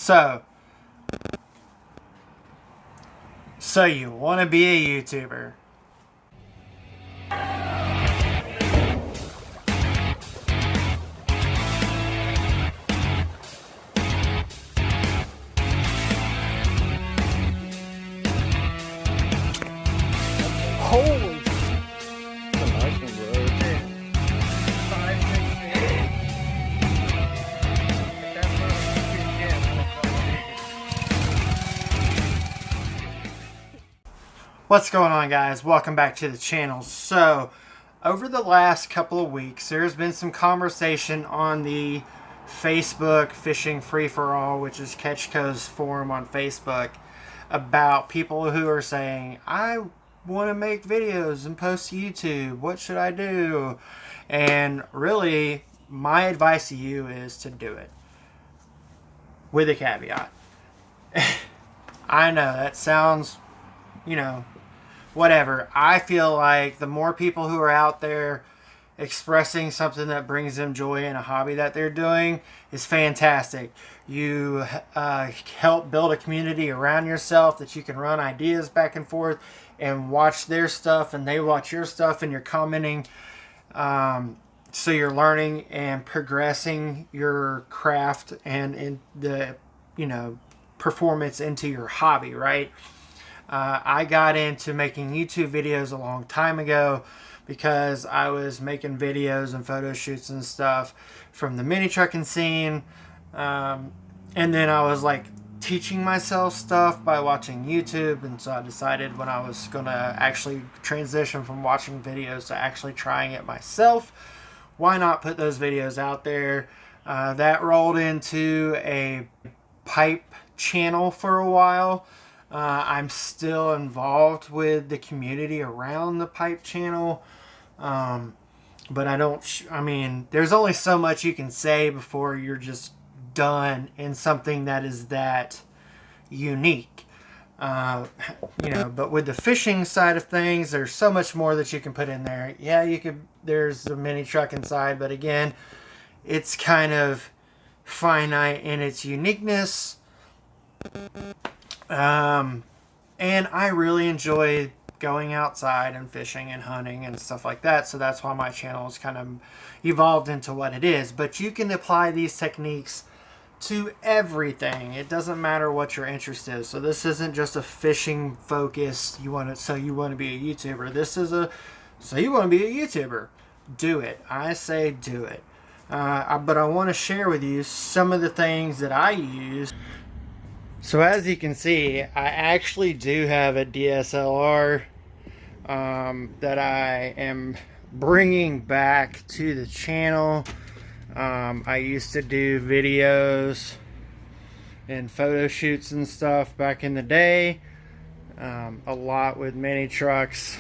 So you want to be a YouTuber? Holy! That's a nice one, bro. 5, 6, 8. What's going on, guys? Welcome back to the channel. So, over the last couple of weeks, there's been some conversation on the Facebook Fishing Free-for-All, which is Ketchco's forum on Facebook, about people who are saying, I want to make videos and post to YouTube. What should I do? And really, my advice to you is to do it. With a caveat. I know, that sounds, whatever. I feel like the more people who are out there expressing something that brings them joy in a hobby that they're doing is fantastic. You help build a community around yourself that you can run ideas back and forth and watch their stuff and they watch your stuff and you're commenting. So you're learning and progressing your craft and in the, performance into your hobby, right? I got into making YouTube videos a long time ago because I was making videos and photo shoots and stuff from the mini trucking scene. And then I was like teaching myself stuff by watching YouTube. And so I decided when I was going to actually transition from watching videos to actually trying it myself, why not put those videos out there? That rolled into a pipe channel for a while. I'm still involved with the community around the pipe channel. But there's only so much you can say before you're just done in something that is that unique. But with the fishing side of things, there's so much more that you can put in there. Yeah, there's the mini trucking side, but again, it's kind of finite in its uniqueness. And I really enjoy going outside and fishing and hunting and stuff like that. So that's why my channel has kind of evolved into what it is. But you can apply these techniques to everything. It doesn't matter what your interest is. So this isn't just a fishing focus. You want to be a YouTuber. This is so you want to be a YouTuber. Do it. I say do it. But I want to share with you some of the things that I use. So as you can see, I actually do have a DSLR that I am bringing back to the channel. I used to do videos and photo shoots and stuff back in the day, a lot with mini trucks.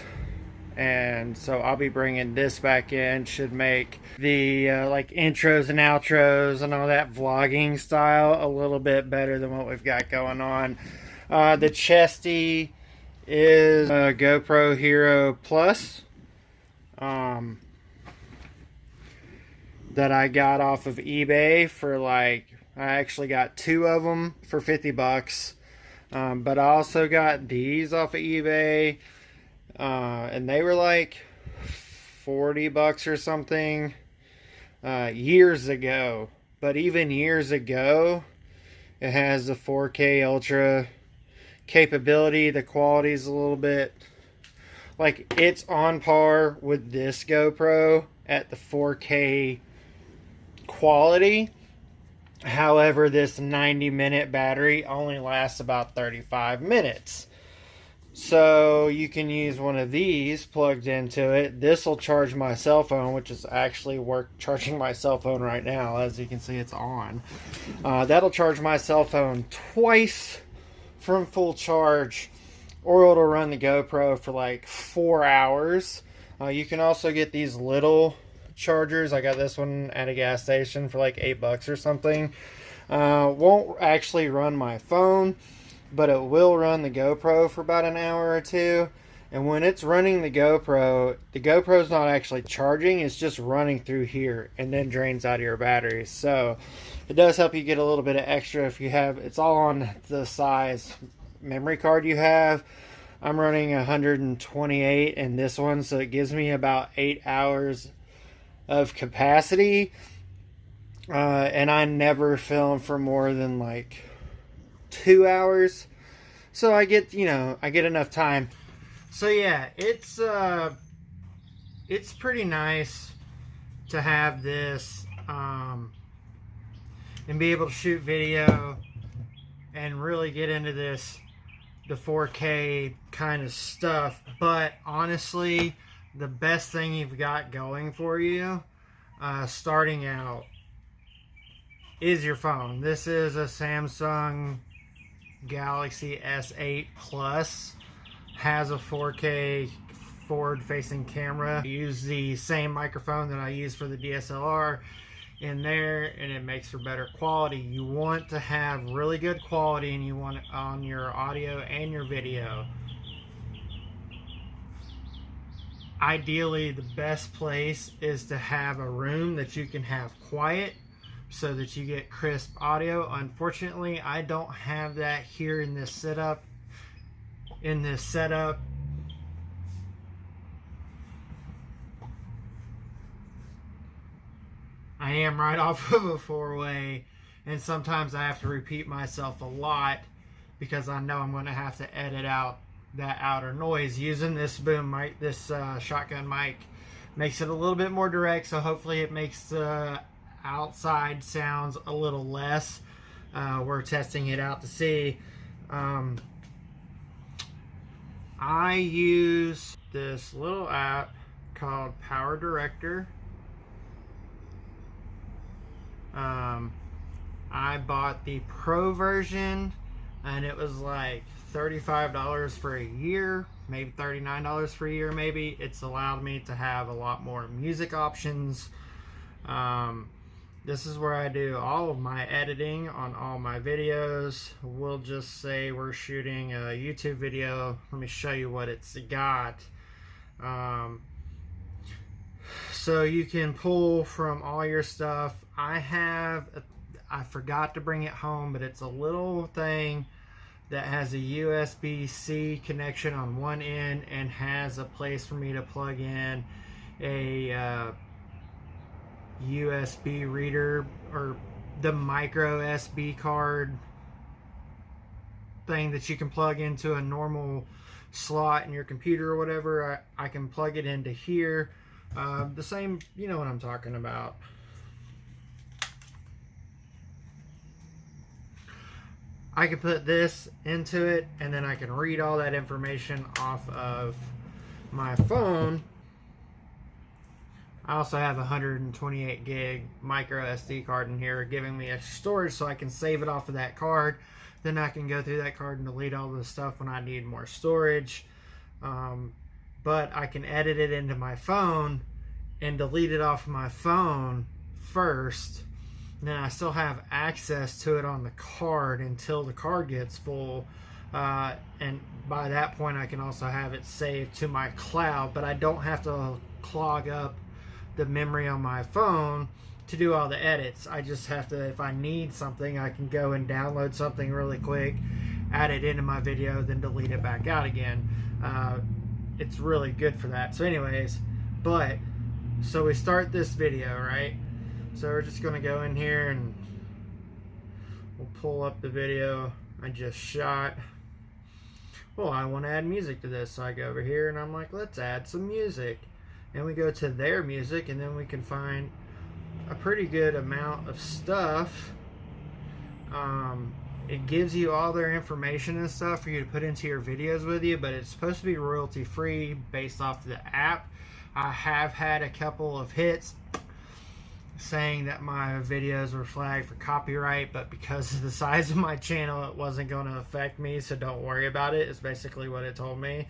And so I'll be bringing this back in. Should make the like intros and outros and all that vlogging style a little bit better than what we've got going on. The chesty is a GoPro Hero Plus that I got off of eBay for I actually got 2 of them for 50 bucks. But I also got these off of eBay. And they were like 40 bucks or something years ago. But even years ago, it has the 4K Ultra capability. The quality is a little bit it's on par with this GoPro at the 4K quality. However, this 90-minute battery only lasts about 35 minutes. So you can use one of these plugged into it. This will charge my cell phone, which is actually charging my cell phone right now. As you can see, it's on. That'll charge my cell phone twice from full charge, or it'll run the GoPro for 4 hours. You can also get these little chargers. I got this one at a gas station for $8 or something. Won't actually run my phone, but it will run the GoPro for about an hour or two. And when it's running the GoPro's not actually charging, it's just running through here and then drains out of your batteries. So it does help you get a little bit of extra if you have, it's all on the size memory card you have. I'm running 128 in this one, so it gives me about 8 hours of capacity. And I never film for more than like 2 hours. So I get, I get enough time. So yeah, it's pretty nice to have this and be able to shoot video and really get into the 4K kind of stuff. But honestly, the best thing you've got going for you starting out is your phone. This is a Samsung Galaxy S8 Plus. Has a 4K forward-facing camera. I use the same microphone that I use for the DSLR in there, and it makes for better quality. You want to have really good quality, and you want it on your audio and your video. Ideally, the best place is to have a room that you can have quiet so that you get crisp audio. Unfortunately, I don't have that here in this setup. I am right off of a four-way, and sometimes I have to repeat myself a lot because I know I'm going to have to edit out that outer noise. Using this boom mic, this shotgun mic, makes it a little bit more direct, so hopefully it makes the outside sounds a little less. We're testing it out to see. I use this little app called PowerDirector. I bought the Pro version, and it was like $35 for a year, maybe $39 for a year maybe. It's allowed me to have a lot more music options. This is where I do all of my editing on all my videos. We'll just say we're shooting a YouTube video. Let me show you what it's got. So you can pull from all your stuff. I forgot to bring it home, but it's a little thing that has a USB-C connection on one end and has a place for me to plug in a USB reader, or the micro SD card thing that you can plug into a normal slot in your computer or whatever. I can plug it into here. The same, you know what I'm talking about. I can put this into it, and then I can read all that information off of my phone. I also have a 128 gig micro SD card in here, giving me extra storage so I can save it off of that card. Then I can go through that card and delete all the stuff when I need more storage. But I can edit it into my phone and delete it off of my phone first. Then I still have access to it on the card until the card gets full. And by that point I can also have it saved to my cloud, but I don't have to clog up the memory on my phone to do all the edits. I just have to, if I need something, I can go and download something really quick, add it into my video, then delete it back out again. It's really good for that. So anyways, so we start this video, right? So we're just going to go in here and we'll pull up the video I just shot. Well, I want to add music to this, so I go over here and I'm like, let's add some music. And we go to their music, and then we can find a pretty good amount of stuff. It gives you all their information and stuff for you to put into your videos with you, but it's supposed to be royalty free based off the app. I have had a couple of hits saying that my videos were flagged for copyright, but because of the size of my channel, it wasn't going to affect me, so don't worry about it. It's basically what it told me.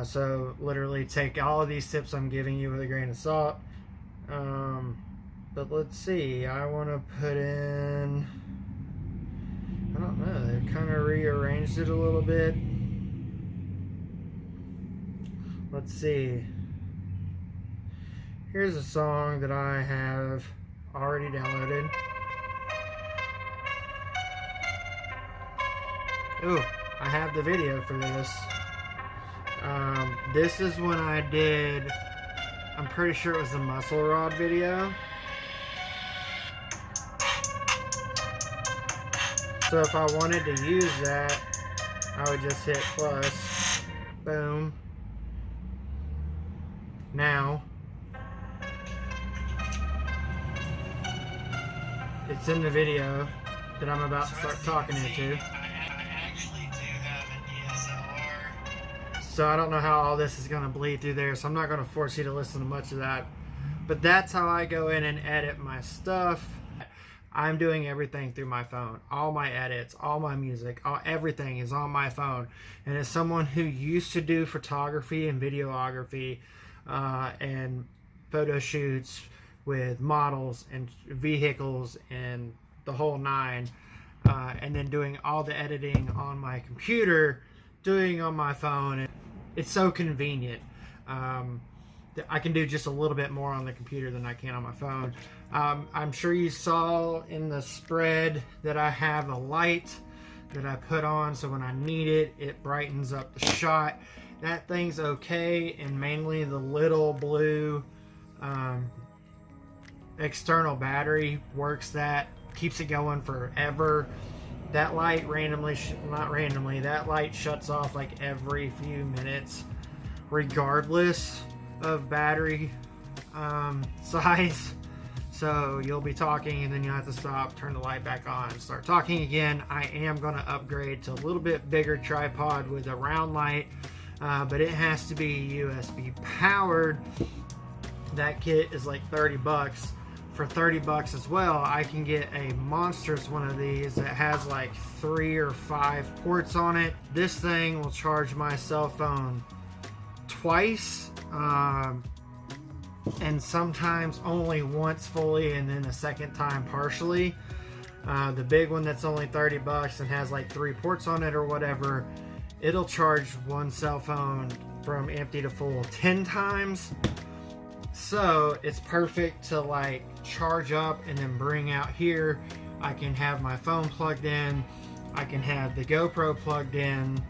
So literally take all of these tips I'm giving you with a grain of salt. But let's see, I want to put in, I don't know, they've kind of rearranged it a little bit. let's see. Here's a song that I have already downloaded. Ooh, I have the video for this. This is when I did, I'm pretty sure it was the muscle rod video. So if I wanted to use that, I would just hit plus, boom. Now, it's in the video that I'm about to start talking into. So I don't know how all this is going to bleed through there, so I'm not going to force you to listen to much of that. But that's how I go in and edit my stuff. I'm doing everything through my phone. All my edits, all my music, everything is on my phone. And as someone who used to do photography and videography and photo shoots with models and vehicles and the whole nine, and then doing all the editing on my computer, doing on my phone, it's so convenient. I can do just a little bit more on the computer than I can on my phone. I'm sure you saw in the spread that I have a light that I put on, so when I need it, it brightens up the shot. That thing's okay, and mainly the little blue external battery works, that keeps it going forever. That light that light shuts off like every few minutes, regardless of battery size. So you'll be talking and then you'll have to stop, turn the light back on, start talking again. I am going to upgrade to a little bit bigger tripod with a round light, but it has to be USB powered. That kit is like 30 bucks. For 30 bucks as well, I can get a monstrous one of these that has like 3 or 5 ports on it. This thing will charge my cell phone twice, and sometimes only once fully and then a second time partially. The big one that's only 30 bucks and has like 3 ports on it or whatever, it'll charge one cell phone from empty to full 10 times. So it's perfect to like charge up and then bring out here. I can have my phone plugged in, I can have the GoPro plugged in,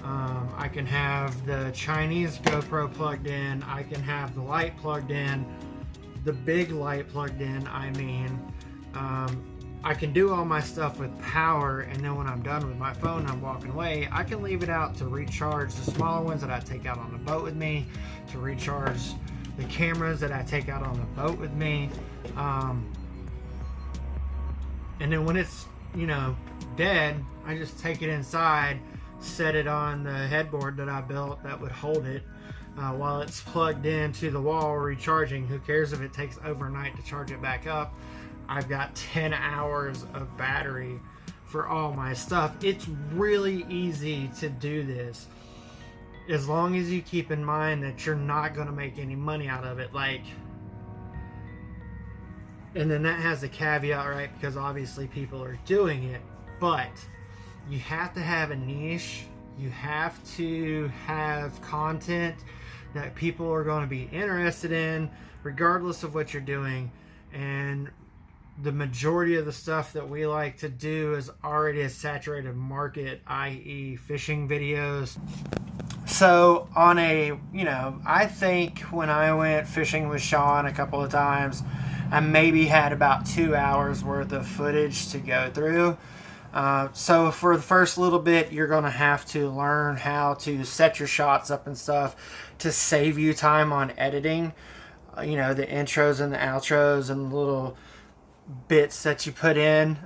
I can have the Chinese GoPro plugged in, I can have the light plugged in, the big light plugged in, I mean. I can do all my stuff with power, and then when I'm done with my phone, I'm walking away, I can leave it out to recharge the smaller ones that I take out on the boat with me, to recharge the cameras that I take out on the boat with me. And then when it's, you know, dead, I just take it inside, set it on the headboard that I built that would hold it while it's plugged into the wall recharging. Who cares if it takes overnight to charge it back up? I've got 10 hours of battery for all my stuff. It's really easy to do this, as long as you keep in mind that you're not going to make any money out of it. Like, and then that has a caveat, right? Because obviously people are doing it, but you have to have a niche. You have to have content that people are going to be interested in, regardless of what you're doing. And the majority of the stuff that we like to do is already a saturated market, i.e. fishing videos. So on a, you know, I think when I went fishing with Sean a couple of times, I maybe had about 2 hours worth of footage to go through. So for the first little bit, you're going to have to learn how to set your shots up and stuff to save you time on editing. You know, the intros and the outros and the little bits that you put in,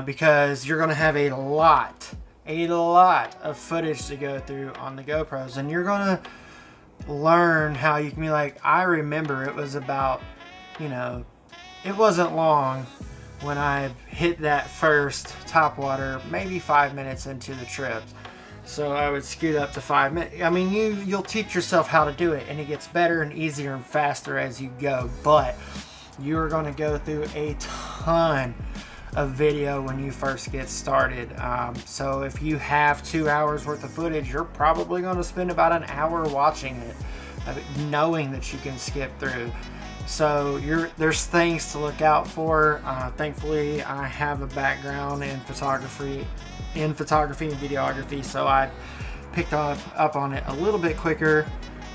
because you're going to have a lot of footage to go through on the GoPros, and you're going to learn how you can be like, I remember it was about, you know, it wasn't long when I hit that first topwater, maybe 5 minutes into the trip. So I would scoot up to 5 minutes. I mean, you'll teach yourself how to do it, and it gets better and easier and faster as you go, but you're going to go through a ton of video when you first get started. So if you have 2 hours worth of footage, you're probably going to spend about an hour watching it. knowing that you can skip through. So there's things to look out for. Thankfully, I have a background in photography and videography, so I picked up on it a little bit quicker,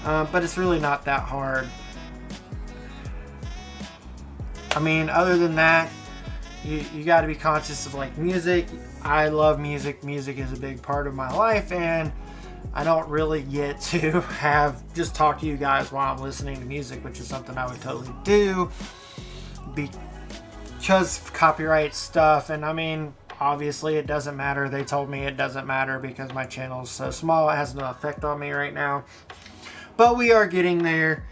but it's really not that hard. I mean, other than that, you got to be conscious of like music. I love music. Music is a big part of my life, and I don't really get to just talk to you guys while I'm listening to music, which is something I would totally do because of copyright stuff. And I mean, obviously it doesn't matter. They told me it doesn't matter because my channel is so small. It has no effect on me right now, but we are getting there.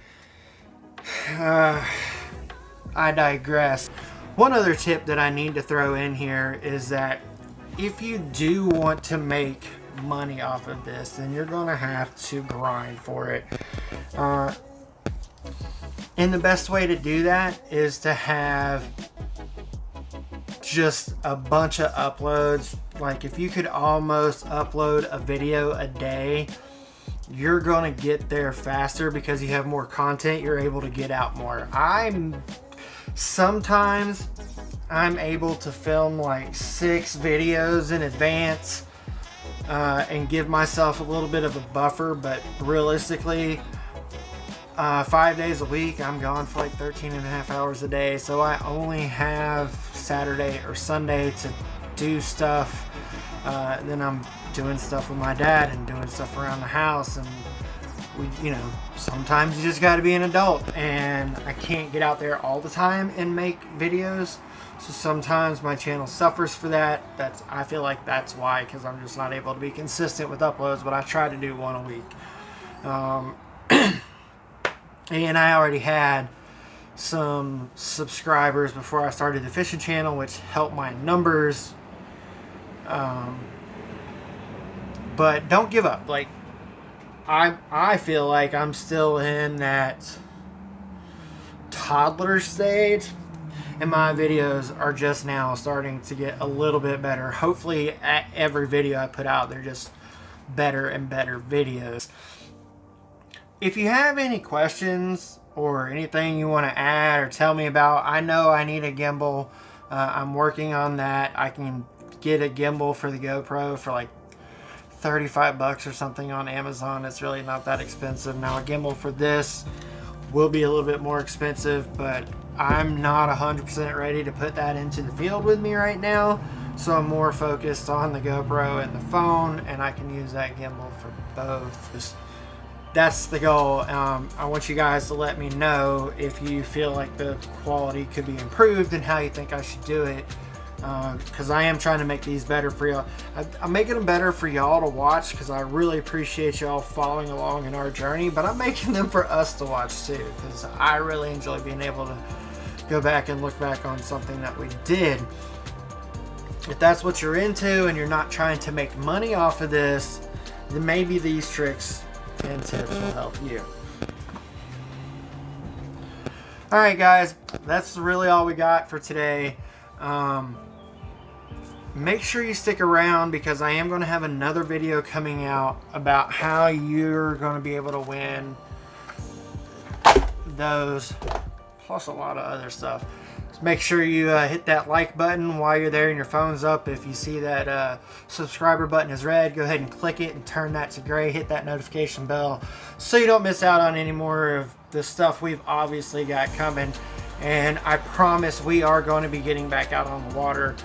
I digress. One other tip that I need to throw in here is that if you do want to make money off of this, then you're gonna have to grind for it. And the best way to do that is to have just a bunch of uploads. Like if you could almost upload a video a day, you're gonna get there faster because you have more content. You're able to get out more. Sometimes I'm able to film like 6 videos in advance and give myself a little bit of a buffer, but realistically 5 days a week I'm gone for like 13.5 hours a day, so I only have Saturday or Sunday to do stuff. Then I'm doing stuff with my dad and doing stuff around the house, and sometimes you just got to be an adult, and I can't get out there all the time and make videos. So sometimes my channel suffers for that. I feel like that's why, because I'm just not able to be consistent with uploads, but I try to do one a week. And I already had some subscribers before I started the fishing channel, which helped my numbers. But don't give up. Like, I feel like I'm still in that toddler stage, and my videos are just now starting to get a little bit better. Hopefully at every video I put out, they're just better and better videos. If you have any questions or anything you want to add or tell me about, I know I need a gimbal. I'm working on that. I can get a gimbal for the GoPro for like 35 bucks or something on Amazon. It's really not that expensive. Now a gimbal for this will be a little bit more expensive, but I'm not 100% ready to put that into the field with me right now, so I'm more focused on the GoPro and the phone, and I can use that gimbal for both. That's the goal. I want you guys to let me know if you feel like the quality could be improved and how you think I should do it. Because I am trying to make these better for y'all. I'm making them better for y'all to watch because I really appreciate y'all following along in our journey, but I'm making them for us to watch too, because I really enjoy being able to go back and look back on something that we did. If that's what you're into and you're not trying to make money off of this, then maybe these tricks and tips will help you. Alright guys, that's really all we got for today. Make sure you stick around because I am going to have another video coming out about how you're going to be able to win those, plus a lot of other stuff. So make sure you hit that like button while you're there and your phone's up. If you see that subscriber button is red, go ahead and click it and turn that to gray. Hit that notification bell so you don't miss out on any more of the stuff we've obviously got coming. And I promise we are going to be getting back out on the water.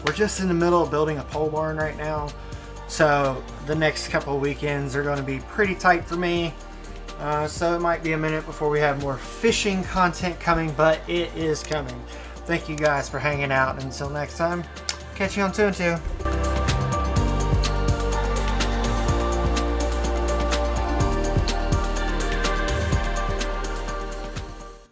We're just in the middle of building a pole barn right now, so the next couple of weekends are going to be pretty tight for me. So it might be a minute before we have more fishing content coming, but it is coming. Thank you guys for hanging out. Until next time, catch you on 2 and 2.